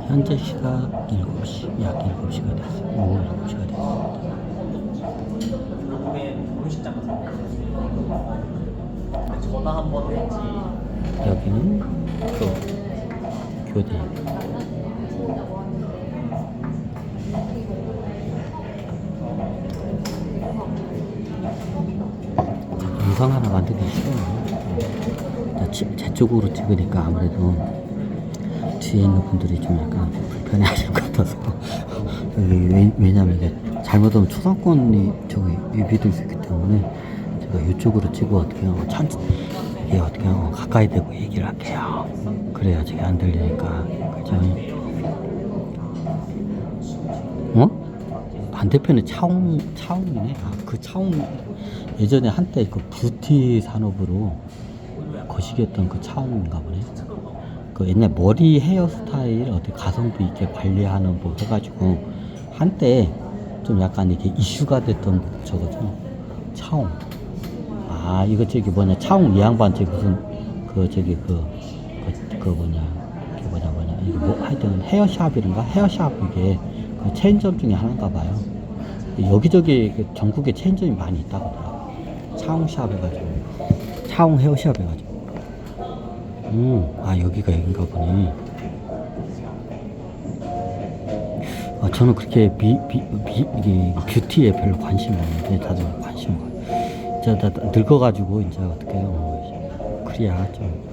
현재 시각 7시, 약 7시가 됐어요. 오후 7시가 됐습니다. 결국엔 결혼식장 가서 전화 한 번 했지. 여기는 또 교대. 영상 하나 만들기 싫어요. 제 쪽으로 찍으니까 아무래도 뒤에 있는 분들이 좀 약간 불편해 하실 것 같아서. 왜냐면 이게 잘못하면 초상권이 저기 유비될 수 있기 때문에 제가 이쪽으로 찍고 어떻게 하면 이게 어떻게 하면 가까이 대고 얘기를 할게요. 그래야 저게 안 들리니까. 그죠? 반대편에 차웅이네. 그 차웅 예전에 한때 그 뷰티 산업으로 거시기했던 그 차웅인가 보네. 그 옛날 머리 헤어스타일 어떻게 가성비 있게 관리하는 뭐 해가지고 한때 좀 약간 이렇게 이슈가 됐던 저거죠. 차웅. 이거 저기 뭐냐, 차웅 이 양반 저기 무슨 뭐냐 이거 뭐 하여튼 헤어샵이란가, 헤어샵 이게 그 체인점 중에 하나인가 봐요. 여기저기 전국에 체인점이 많이 있다고 하더라고요. 차웅샵 해가지고, 차웅 헤어샵 해가지고. 여기가 여긴가 보네. 저는 그렇게 이게 뷰티에 별로 관심이 없는데 다들 관심 가요. 다 늙어가지고 이제 어떻게 해요. 그래야 좀.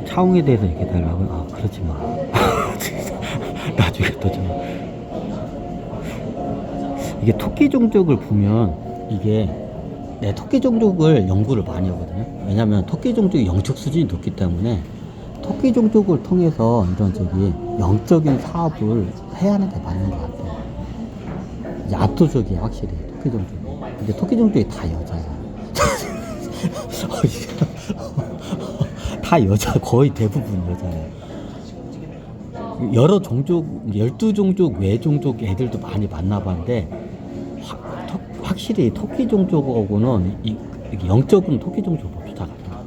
차웅에 대해서 얘기해 달라고요? 그러지 마. 나중에 또 좀. 이게 토끼 종족을 보면 이게 토끼 종족을 연구를 많이 하거든요. 왜냐면 토끼 종족이 영적 수준이 높기 때문에 토끼 종족을 통해서 이런 영적인 사업을 해야 하는 게 맞는 것 같아요. 이제 압도적이에요, 확실히 토끼 종족이. 근데 토끼 종족이 다 여자야. 다 여자, 거의 대부분 여자예요. 여러 종족, 12종족, 외종족 애들도 많이 만나봤는데, 확실히 토끼 종족하고는 영적은 토끼 종족보다 쫓아갔다.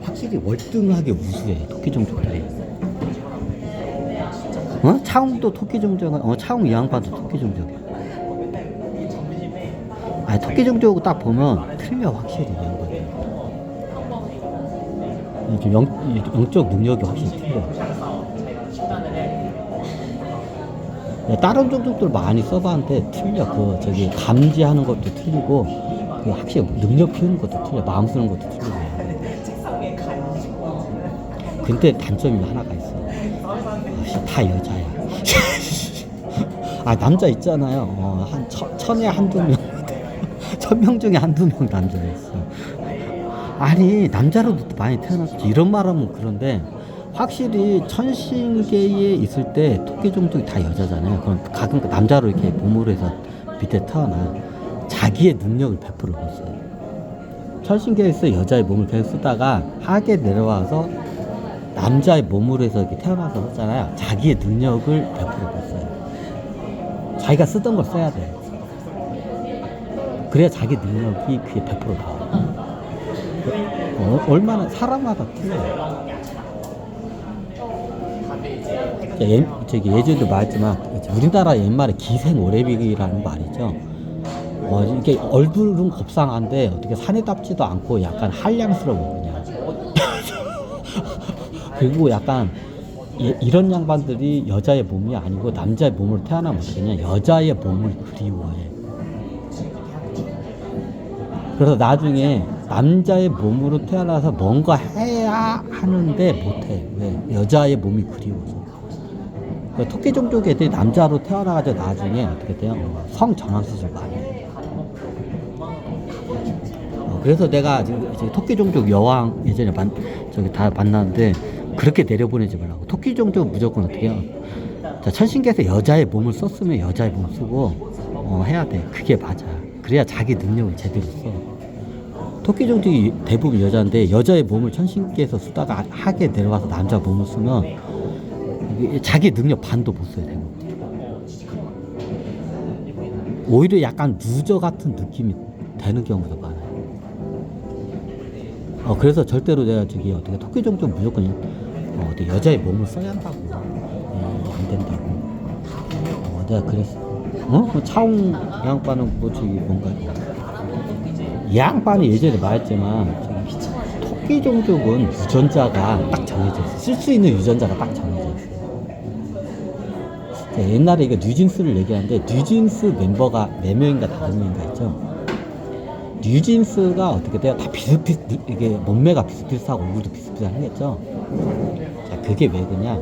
확실히 월등하게 우수해, 토끼 종족들이. 차웅도 토끼 종족, 차웅 이 양반도 토끼 종족이야. 토끼 종족 딱 보면 틀려, 확실히 양반이. 영적 능력이 확실히 틀려. 다른 종족들 많이 써봤는데 틀려. 감지하는 것도 틀리고, 확실히 능력 키우는 것도 틀려. 마음 쓰는 것도 틀리고. 근데 단점이 하나가 있어. 다 여자야. 남자 있잖아요. 한 천에 한두 명, 1000명 중에 한두 명 남자가 있어. 남자로도 많이 태어났지. 이런 말 하면 그런데, 확실히 천신계에 있을 때 토끼 종족이 다 여자잖아요. 그럼 가끔 남자로 이렇게 몸으로 해서 밑에 태어나 자기의 능력을 베풀어 봤어요. 천신계에서 여자의 몸을 계속 쓰다가 하계 내려와서 남자의 몸으로 해서 이렇게 태어나서 했잖아요. 자기의 능력을 베풀어 봤어요. 자기가 쓰던 걸 써야 돼. 그래야 자기 능력이 그게 100% 나와. 얼마나 사람마다 틀려요. 예전에도 말했지만 우리나라 옛말에 기생오래비라는 거 알죠? 이게 얼굴은 곱상한데 어떻게 산에답지도 않고 약간 한량스러워 그냥. 그리고 약간 이런 양반들이 여자의 몸이 아니고 남자의 몸으로 태어나면 그냥 여자의 몸을 그리워해. 그래서 나중에 남자의 몸으로 태어나서 뭔가 해야 하는데 못해. 왜? 여자의 몸이 그리워서. 토끼 종족 애들이 남자로 태어나가지고 나중에 어떻게 돼요? 성 전환 수술 많이 해. 그래서 내가 지금 토끼 종족 여왕 예전에 다 만났는데 그렇게 내려보내지 말라고. 토끼 종족 무조건 어떻게 해요? 천신계에서 여자의 몸을 썼으면 여자의 몸 쓰고 해야 돼. 그게 맞아. 그래야 자기 능력을 제대로 써. 토끼 종족이 대부분 여자인데 여자의 몸을 천신계에서 쓰다가 하게 내려와서 남자 몸을 쓰면 자기 능력 반도 못 써야 되는 거야. 오히려 약간 루저 같은 느낌이 되는 경우도 많아요. 그래서 절대로 내가 저기 어떻게 토끼종족 무조건 어디 여자의 몸을 써야 한다고. 안 된다고. 내가 그랬어. 그 차웅 양반은 뭐 저기 뭔가 이 양반이 예전에 말했지만 저기 토끼종족은 유전자가 딱 정해져 있어. 쓸 수 있는 유전자가 딱 정해져 있어. 옛날에 이거 뉴진스를 얘기하는데 뉴진스 멤버가 4명인가 5명인가 있죠. 뉴진스가 어떻게 돼요? 다 이게 몸매가 비슷비슷하고 얼굴도 비슷비슷하겠죠. 자, 그게 왜 그러냐?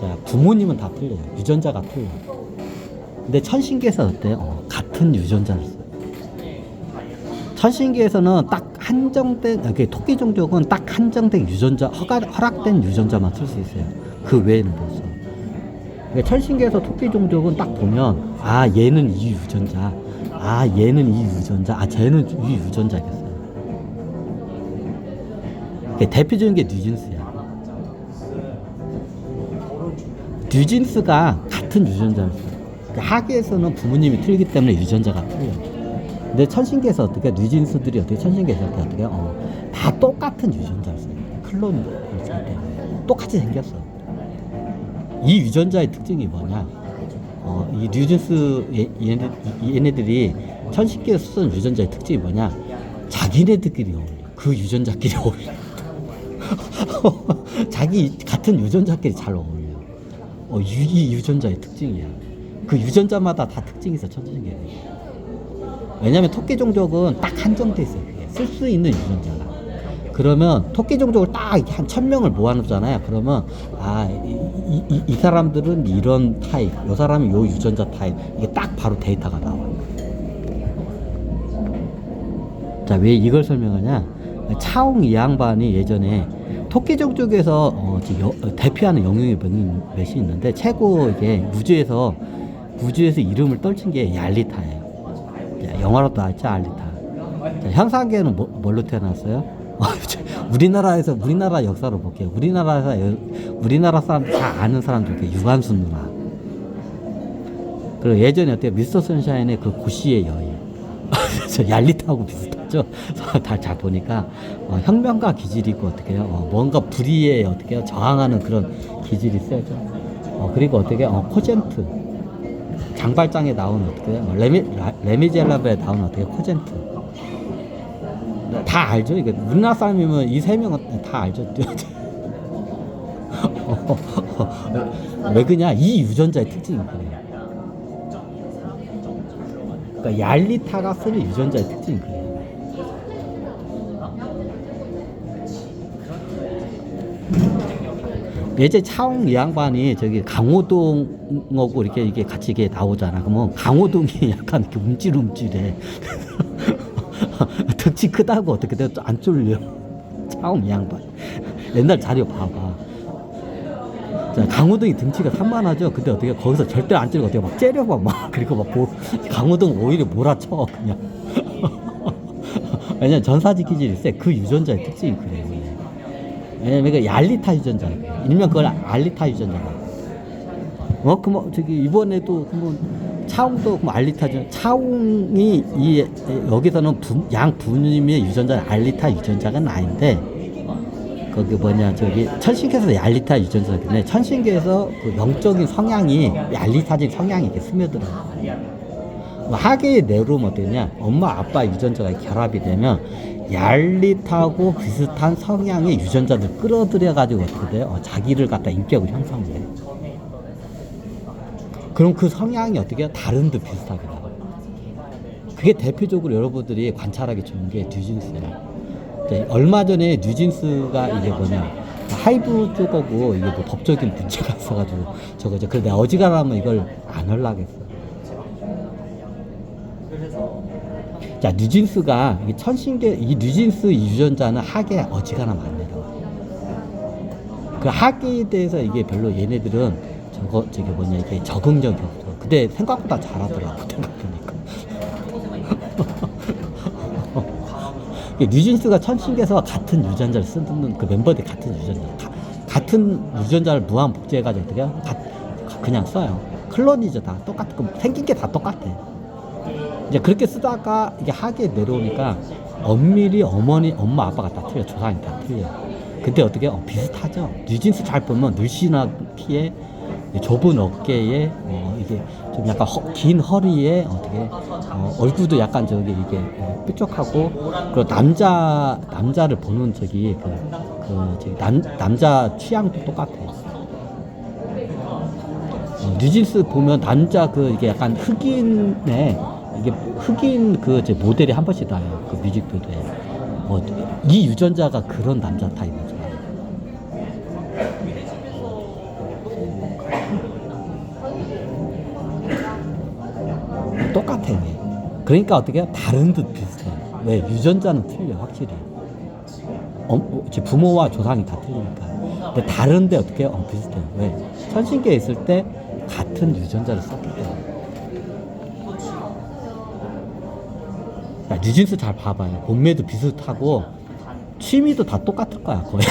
자, 부모님은 다 틀려요. 유전자가 틀려. 근데 천신계에서 어때요? 같은 유전자를 써요. 천신계에서는 딱 한정된, 토끼종족은 딱 한정된 유전자, 허락된 유전자만 쓸 수 있어요. 그 외에는 못 써. 그러니까 천신계에서 토끼종족은 딱 보면, 아, 얘는 이 유전자, 아, 얘는 이 유전자, 아, 쟤는 이 유전자겠어요. 대표적인 게 뉴진스야. 뉴진스가 같은 유전자를 써요. 하계에서는 부모님이 틀리기 때문에 유전자가 틀려요. 근데 천신계에서 어떻게, 뉴진스들이 어떻게, 천신계에서 어떻게, 다 똑같은 유전자를 써요. 클론을 쓰기 때문에. 똑같이 생겼어. 이 유전자의 특징이 뭐냐? 이 뉴진스 얘네들이 천신계에서 쓴 유전자의 특징이 뭐냐? 자기네들끼리 어울려. 그 유전자끼리 어울려. 자기 같은 유전자끼리 잘 어울려. 이 유전자의 특징이야. 그 유전자마다 다 특징이 있어, 천신계에. 왜냐면 토끼종족은 딱 한정돼 있어요. 쓸 수 있는 유전자가. 그러면 토끼종족을 딱 한 1000명을 모아놓잖아요. 그러면 이 사람들은 이런 타입, 이 사람은 요 유전자 타입, 이게 딱 바로 데이터가 나와요. 자, 왜 이걸 설명하냐? 차웅 이 양반이 예전에 토끼종족에서 대표하는 영웅이 몇이 있는데 최고 이게 우주에서 이름을 떨친 게 얄리타예요. 자, 영화로도 알죠, 알리타. 자, 현상계는 뭘로 태어났어요? 우리나라 역사로 볼게요. 우리나라 사람 다 아는 사람 중에 유관순 누나. 그리고 예전에 어때요? 미스터 선샤인의 그 고시의 여인. 저 얄리타하고 비슷하죠? 잘 보니까 혁명가 기질이 있고 어떻게 해요? 뭔가 불의에 어떻게 해요? 저항하는 그런 기질이 세죠. 그리고 어떻게 해요? 코젠트. 장발장에 나오는 어떻게 해요? 레미젤라브에 나오는 어떻게 해요? 코젠트. 다 알죠? 이거 우리나라 사람이면 이 3명은 다 알죠? 왜 그냐? 이 유전자의 특징이 그래요. 그러니까 얄리타가 쓰는 유전자의 특징이 그래요. 예제 차웅 이 양반이 저기 강호동하고 이렇게 같이 이게 나오잖아. 그러면 강호동이 약간 이렇게 움찔움찔해. 덩치 크다고 어떻게 내가 또 안 쫄려. 차웅 이 양반. 옛날 자료 봐봐. 자, 강호동이 등치가 산만하죠. 근데 어떻게 거기서 절대 안 찌르고 어떻게 막 째려봐 막. 그리고 막 강호동 오히려 몰아쳐 그냥. 왜냐면 전사지 기질이 세. 그 유전자의 특징이 그래요. 왜냐면 이거 얄리타 유전자. 일명 그걸 알리타 유전자가. 저기 이번에도 차웅도 알리타죠. 차웅이 여기서는 양 부모님의 유전자는 알리타 유전자가 아닌데 거기 저기 천신계에서 알리타 유전자인데 천신계에서 그 영적인 성향이 알리타적 성향이 이렇게 스며들어요. 하계의 내로는 어떠냐? 엄마 아빠 유전자가 결합이 되면 얄리타하고 비슷한 성향의 유전자들 끌어들여 가지고 어떻게 돼요? 자기를 갖다 인격을 형성해요. 그럼 그 성향이 어떻게 해요? 다른 듯 비슷하게 나와요. 그게 대표적으로 여러분들이 관찰하기 좋은 게 뉴진스예요. 얼마 전에 뉴진스가 이게 하이브 쪽하고 이게 법적인 문제가 있어가지고 저거죠. 그런데 어지간하면 이걸 안 하려겠어. 자, 뉴진스가 이 뉴진스 유전자는 하계에 어지간하면 안 내려와요. 그 하계에 대해서 이게 별로 얘네들은 이게 적응력이 없어. 근데 생각보다 잘하더라고, 생각해보니까. 뉴진스가 천신계에서 같은 유전자를 쓰는 그 멤버들 같은 유전자를 무한 복제해가지고 어떻게 해요? 그냥 써요. 클론이죠, 다 똑같고 생긴 게 다 똑같아. 이제 그렇게 쓰다가 이게 하게 내려오니까 엄밀히 엄마 아빠가 다 틀려. 조상이 다 틀려. 근데 어떻게 비슷하죠. 뉴진스 잘 보면 늘씬하기에 좁은 어깨에 이게 좀 약간 긴 허리에 어떻게 얼굴도 약간 저기 이게 뾰족하고, 그리고 남자를 보는 저기 남자 취향도 똑같아요. 뉴진스 보면 남자 이게 약간 흑인의 이게 흑인 모델이 한 번씩 나와요. 그 뮤직비디오에. 이 유전자가 그런 남자 타입이죠. 똑같아. 그러니까 어떻게 해요? 다른 듯 비슷해. 왜? 유전자는 틀려, 확실히. 부모와 조상이 다 틀리니까. 근데 다른데 어떻게 해요? 비슷해요. 왜? 천신계에 있을 때 같은 유전자를 썼기 때문에. 야, 뉴진스 잘 봐봐요. 몸매도 비슷하고 취미도 다 똑같을 거야, 거의.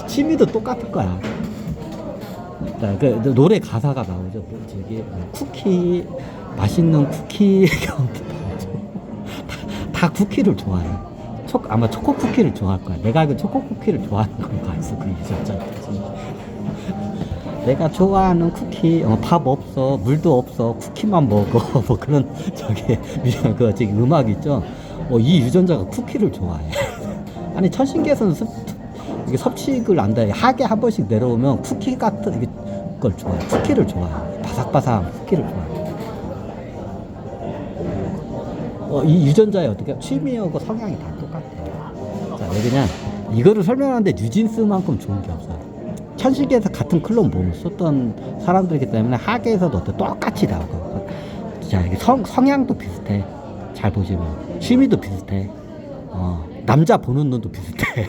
취미도 똑같을 거야. 자, 노래 가사가 나오죠. 저기 쿠키, 맛있는 쿠키. 다 쿠키를 좋아해. 아마 초코 쿠키를 좋아할 거야. 내가 알기로 초코 쿠키를 좋아하는 걸로 알았어, 그 유전자. 내가 좋아하는 쿠키, 밥 없어, 물도 없어, 쿠키만 먹어. 뭐 그런 저기 음악 있죠. 이 유전자가 쿠키를 좋아해. 아니 천신계에서는 이게 섭식을 안다. 하게 한 번씩 내려오면 쿠키 같은 걸 좋아해. 쿠키를 좋아해. 바삭바삭한 쿠키를 좋아해. 이 유전자에 어떻게 취미하고 성향이 다 똑같아요. 자, 그냥 이거를 설명하는데 뉴진스만큼 좋은 게 없어요. 천신계에서 같은 클론 몸을 썼던 사람들이기 때문에 하계에서도 어때 똑같이 나오고. 자, 이게 성향도 비슷해. 잘 보시면 취미도 비슷해. 남자 보는 눈도 비슷해.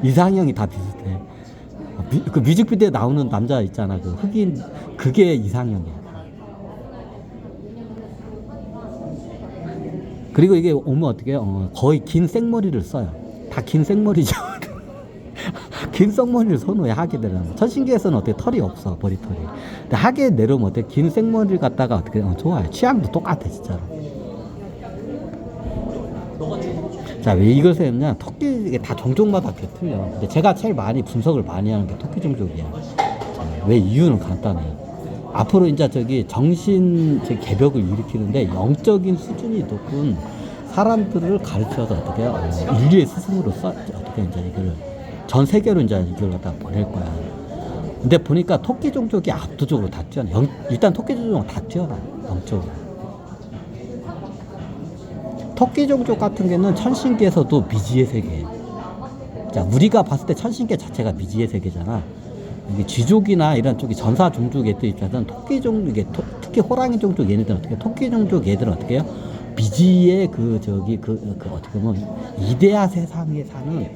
이상형이 다 비슷해. 그 뮤직비디오에 나오는 남자 있잖아, 그 흑인, 그게 이상형이야. 그리고 이게 오면 어떻게 해요? 거의 긴 생머리를 써요. 다 긴 생머리죠. 긴 생머리를 선호해, 하게 되려면. 천신계에서는 어떻게 털이 없어, 머리털이. 근데 하게 내려오면 어떻게 긴 생머리를 갖다가 어떻게 좋아요. 취향도 똑같아, 진짜로. 자, 왜 이걸 세우냐? 토끼, 이게 다 종족마다 틀려. 근데 제가 제일 많이 분석을 많이 하는 게 토끼 종족이야. 자, 왜 이유는 간단해요. 앞으로 이제 정신 개벽을 일으키는데 영적인 수준이 높은 사람들을 가르쳐서 어떻게 해요? 인류의 스승으로 어떻게 이제 이걸 전 세계로 이제 이걸 갖다 보낼 거야. 근데 보니까 토끼 종족이 압도적으로 다 뛰어나. 일단 토끼 종족은 다 뛰어나, 영적으로. 토끼 종족 같은 경우는 천신계에서도 미지의 세계예요. 자, 우리가 봤을 때 천신계 자체가 미지의 세계잖아. 이게 쥐족이나 이런 쪽이 전사 종족 애들 입장에서는 토끼 종족, 이게 특히 호랑이 종족 얘네들은 어떻게 해요? 토끼 종족 얘들은 어떻게 해요? 미지의 어떻게 보면 이데아 세상에 사는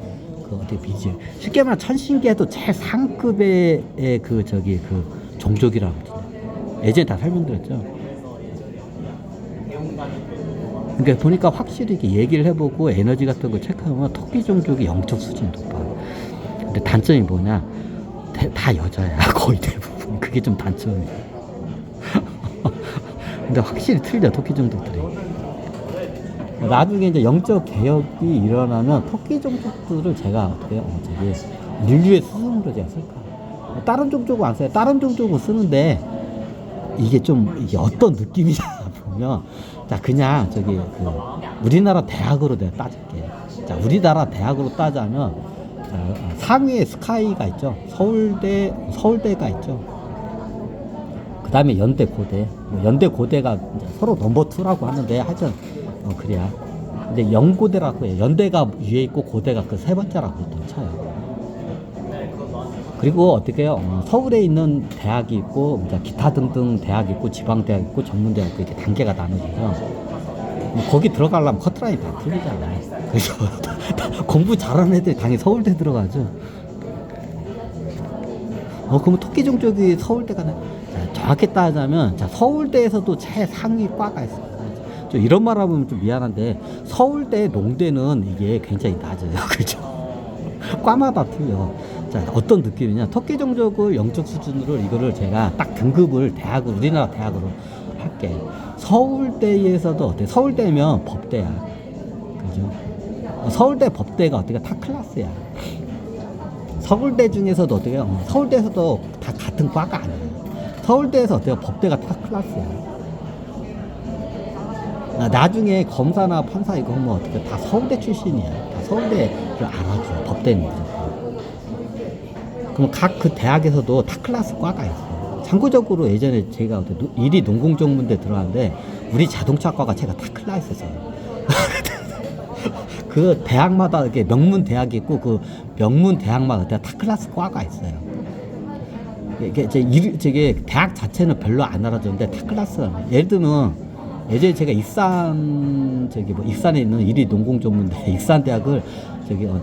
어떻게 미지. 쉽게 말하면 천신계도 제일 상급의 종족이라고 하거든요. 예전에 다 설명드렸죠. 그러니까 보니까 확실히 이렇게 얘기를 해보고 에너지 같은 걸 체크하면 토끼 종족이 영적 수준이 높아. 근데 단점이 뭐냐? 다 여자야, 거의 대부분. 그게 좀 단점이야. 근데 확실히 틀려, 토끼 종족들이. 나중에 이제 영적 개혁이 일어나면 토끼 종족들을 제가 어떻게 인류의 스승으로 제가 쓸까? 다른 종족은 안 써요. 다른 종족은 쓰는데 이게 어떤 느낌이냐 보면, 자, 그냥 우리나라 대학으로 내가 따질게. 자, 우리나라 대학으로 따자면, 상위에 스카이가 있죠. 서울대가 있죠. 그 다음에 연대, 고대. 연대, 고대가 이제 서로 넘버 2라고 하는데, 하여튼, 그래야. 근데 연고대라고 해요. 연대가 위에 있고, 고대가 그 세 번째라고 보통 쳐요. 그리고 어떻게 해요? 서울에 있는 대학이 있고, 이제 기타 등등 대학이 있고, 지방대학 있고, 전문대학 있고, 이렇게 단계가 나눠지죠. 거기 들어가려면 커트라인이 다 틀리잖아요. 그래서 공부 잘하는 애들이 당연히 서울대 들어가죠. 그러면 토끼 종족이 서울대가 정확히 따지자면, 자, 서울대에서도 최상위 과가 있어요. 좀 이런 말 하면 좀 미안한데, 서울대 농대는 이게 굉장히 낮아요. 그죠? 과마다 틀려. 자, 어떤 느낌이냐? 토끼 종족을 영적 수준으로 이거를 제가 딱 등급을 우리나라 대학으로 할게. 서울대에서도 어때? 서울대면 법대야. 그죠? 서울대 법대가 어떻게 타 클래스야. 서울대 중에서도 어떻게 서울대에서도 다 같은 과가 아니야. 서울대에서 어때요? 법대가 타 클래스야. 나중에 검사나 판사 이거 하면 어떻게 다 서울대 출신이야. 다 서울대를 알아줘. 법대는 무조건. 그럼 각 그 대학에서도 타 클래스 과가 있어. 참고적으로 예전에 제가 일이 농공정문대 들어갔는데 우리 자동차과가 제가 타 클래스였어요. 그 대학마다 이렇게 명문 대학이 있고 그 명문 대학마다 타 클래스 과가 있어요. 이게 저게 대학 자체는 별로 안 알아줬는데 타 클래스. 예를 들면 예전에 제가 익산에 있는 일이 농공전문대 익산대학을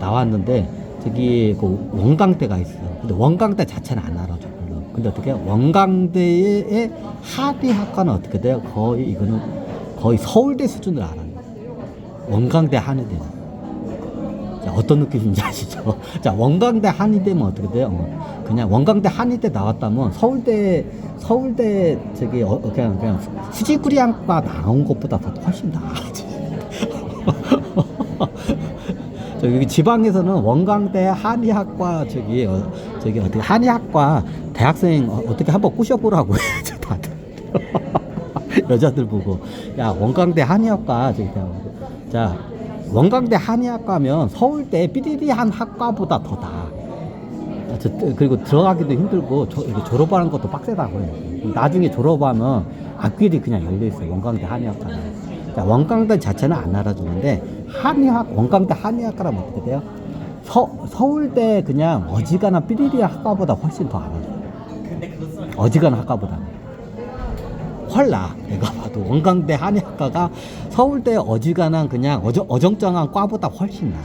나왔는데 저기 그 원광대가 있어. 근데 원광대 자체는 안 알아줘 별로. 근데 어떻게 원광대의 한의학과는 어떻게 돼요? 이거는 거의 서울대 수준을 알아요. 원광대 한의대는. 자, 어떤 느낌인지 아시죠? 자, 원광대 한의대면 어떻게 돼요? 그냥 원광대 한의대 나왔다면 서울대 그냥 후지구리학과 나온 것보다 더 훨씬 나아지. 여기 지방에서는 원광대 한의학과 어떻게 한의학과 대학생 어떻게 한번 꼬셔보라고 해요, 다들. 여자들 보고 야 원광대 한의학과 자 원광대 한의학과면 서울대 삐리리한 학과보다 더 나아. 그리고 들어가기도 힘들고 졸업하는 것도 빡세다고 해요. 나중에 졸업하면 앞길이 그냥 열려있어요. 원광대 한의학과는. 자, 원광대 자체는 안 알아주는데 원광대 한의학과라면 어떻게 돼요? 서울대 그냥 어지간한 삐리리 학과보다 훨씬 더 알아줘요. 근데 그것은 어지간한 학과보다 헐나. 내가 봐도 원광대 한의학과가 서울대 어지간한 그냥 어정쩡한 과보다 훨씬 나.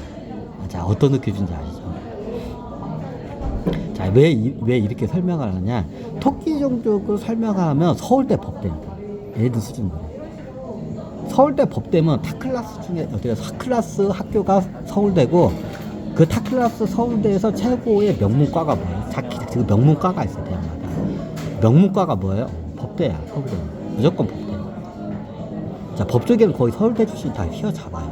자, 어떤 느낌인지 아시죠? 자, 왜 이렇게 설명을 하느냐? 토끼종족을 설명하면 서울대 법대입니다. 얘들 수준으로. 서울대 법대면 타클래스 중에 어떻게 타클래스 학교가 서울대고 그 타클래스 서울대에서 최고의 명문과가 뭐예요? 지금 명문과가 있어요, 대학마다. 명문과가 뭐예요? 법대야, 서울대. 무조건 법대. 자, 법 쪽에는 거의 서울대 출신 다 휘어잡아요.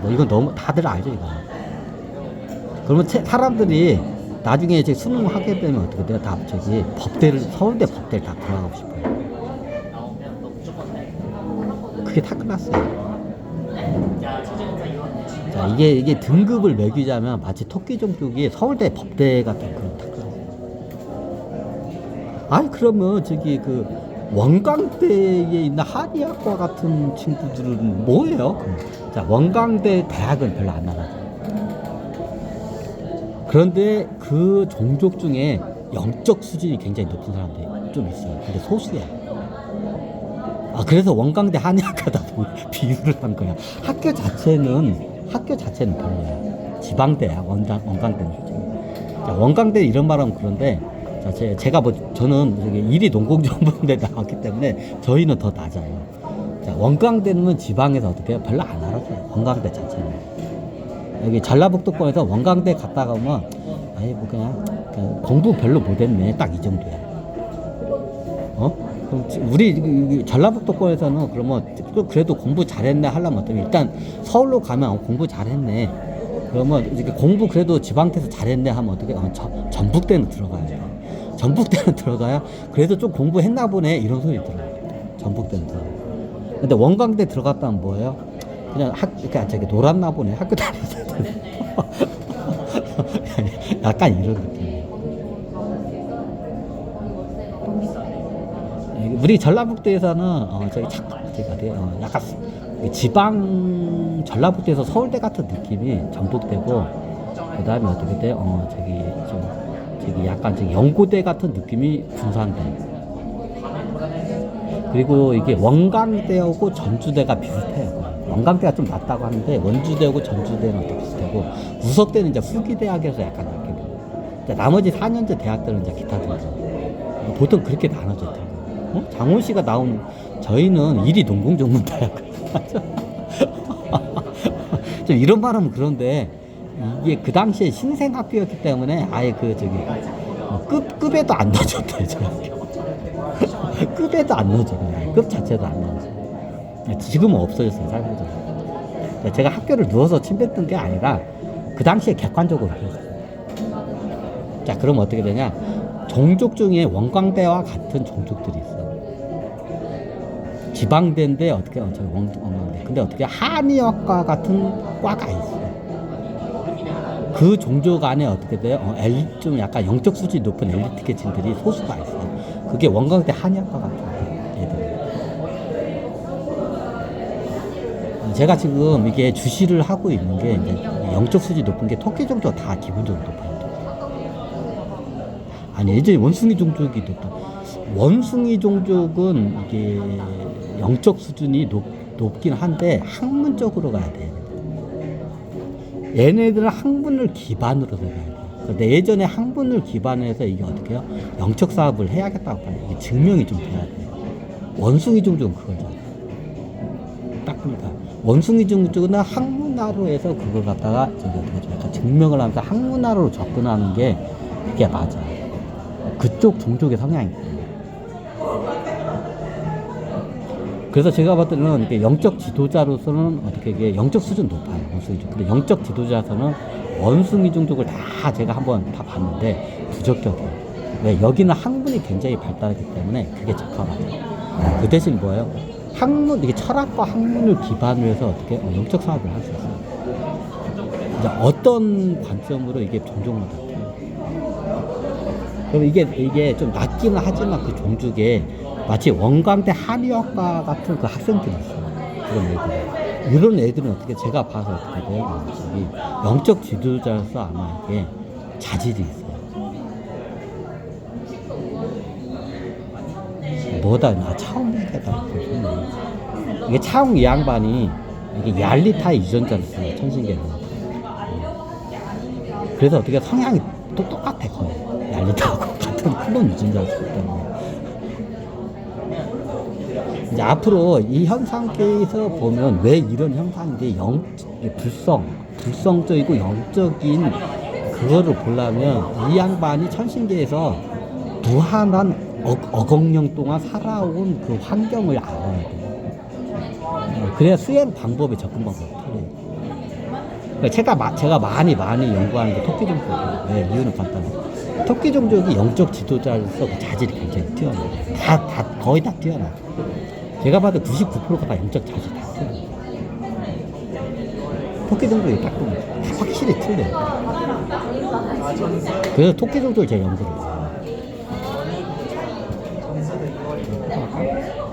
뭐 이건 너무 다들 알죠, 이거. 그러면 사람들이 나중에 이제 수능 하게 되면 어떻게 돼요? 다 서울대 법대를 다 들어가고 싶어요. 나오면 너 무조건 돼. 그게 타클래스예요. 야, 최저검사 이완. 자, 이게 등급을 매기자면 마치 토끼종족이 서울대 법대 같은 그런 타클래스. 아니, 그러면 원광대에 있는 한의학과 같은 친구들은 뭐예요? 자, 원광대 대학은 별로 안 나가죠. 그런데 그 종족 중에 영적 수준이 굉장히 높은 사람들이 좀 있어요. 근데 소수야. 그래서 원광대 한의학과다 비유를 한 거야. 학교 자체는 별로야. 지방대야, 원광대는 솔직히. 자, 원광대 이런 말하면 그런데, 자, 저는 일이 농공정문대 나왔기 때문에 저희는 더 낮아요. 자, 원광대는 지방에서 어떻게 해요? 별로 안 알아줘요. 원광대 자체는. 여기 전라북도권에서 원광대 갔다가 오면 그냥 공부 별로 못했네, 딱 이 정도야. 그럼 우리 전라북도권에서는 그러면 그래도 공부 잘했네 하려면 어떠면 일단 서울로 가면 공부 잘했네. 그러면 이렇게 공부 그래도 지방에서 잘했네 하면 어떻게? 전북대는 들어가야 돼. 전북대는 들어가야 그래도 좀 공부했나 보네 이런 소리 들어요. 전북대는 들어. 근데 원광대 들어갔다면 뭐예요? 그냥 놀았나 보네. 학교 다니면서. 약간 이런 느낌이에요. 우리 전라북도에서는 약간 지방 전라북도에서 서울대 같은 느낌이 전북대고, 그 다음에 어떻게 돼요? 약간 연고대 같은 느낌이 군산대. 그리고 이게 원광대하고 전주대가 비슷해요. 원광대가 좀 낫다고 하는데 원주대하고 전주대는 더 비슷하고, 우석대는 이제 후기대학에서 약간 느껴요. 나머지 4년제 대학들은 이제 기타들이죠. 보통 그렇게 나눠져 있더라고요. 장훈씨가 나온 저희는 일이 농공전문대학. 좀 이런 말하면 그런데 이게 그 당시에 신생학교였기 때문에 아예 급에도 안 넣어줬대요, 저 학교. 급에 침대도 안 넣어줘. 그냥. 급 자체도 안 넣어줘. 지금은 없어졌어요, 살면서. 제가 학교를 누워서 침 뱉은 게 아니라 그 당시에 객관적으로 그랬어요. 자, 그럼 어떻게 되냐? 종족 중에 원광대와 같은 종족들이 있어. 지방대인데 어떻게 원광대. 근데 어떻게 한의학과 같은 과가 있어. 그 종족 안에 어떻게 돼요? 좀 약간 영적 수준이 높은 엘리트 계층들이 소수가 있어. 그게 원광대 한의학과 같은 애들. 제가 지금 이게 주시를 하고 있는 게 이제 영적 수준이 높은 게 토끼 종족 다 기본적으로 높아요. 아니 예전에 원숭이 종족이 높다. 원숭이 종족은 이게 영적 수준이 높긴 한데 학문적으로 가야 돼. 얘네들은 학문을 기반으로 해야 돼. 근데 예전에 학문을 기반해서 이게 어떻게 해요? 영적 사업을 해야겠다고 봐요. 이게 증명이 좀 돼야 돼. 원숭이 종족은 그거죠. 딱 보니까 원숭이 종족은 학문화로 해서 그걸 갖다가 저기 어떻게 좀 약간 증명을 하면서 학문화로 접근하는 게 그게 맞아. 그쪽 종족의 성향이. 그래서 제가 봤을 때는 이게 영적 지도자로서는 어떻게 이게 영적 수준 높아요. 원숭이 종족. 근데 영적 지도자로서는 원숭이 종족을 다 제가 한번 다 봤는데 부적격해요. 왜? 여기는 학문이 굉장히 발달하기 때문에 그게 적합하죠. 그 대신 뭐예요? 학문, 이게 철학과 학문을 기반으로 해서 어떻게 영적 사업을 할 수 있어요. 이제 어떤 관점으로 이게 종족마다 그럼 이게 좀 낮기는 하지만 그 종족에 마치 원광대 한의학과 같은 그 학생들이 있어요. 그런 애들. 이런 애들은 어떻게 제가 봐서 어떻게 돼요? 저기 영적 지도자로서 아마 이게 자질이 있어요. 뭐다 나 차원 문제다. 이게 차원 이 양반이 이게 얄리타의 유전자였어요. 천신계는. 그래서 어떻게 성향이 또 똑같아 거의. 얄리타하고 같은 클론 유전자였기 때문에. 이제 앞으로 이 현상계에서 보면 왜 이런 현상인지 불성적이고 영적인 그거를 보려면 이 양반이 천신계에서 무한한 억억 년 동안 살아온 그 환경을 알아야 돼요. 그래야 수행 방법이 접근 방법이 틀려요. 제가 많이 연구하는 게 토끼 종족이에요. 네, 이유는 간단해요. 토끼 종족이 영적 지도자로서 그 자질이 굉장히 뛰어나요. 거의 다 뛰어나요. 제가 봐도 99%가 다 영적 자질이 다 뛰어나요. 토끼 종족이 딱 보면 확실히 틀려요. 그래서 토끼 종족을 제가 연구를 해요.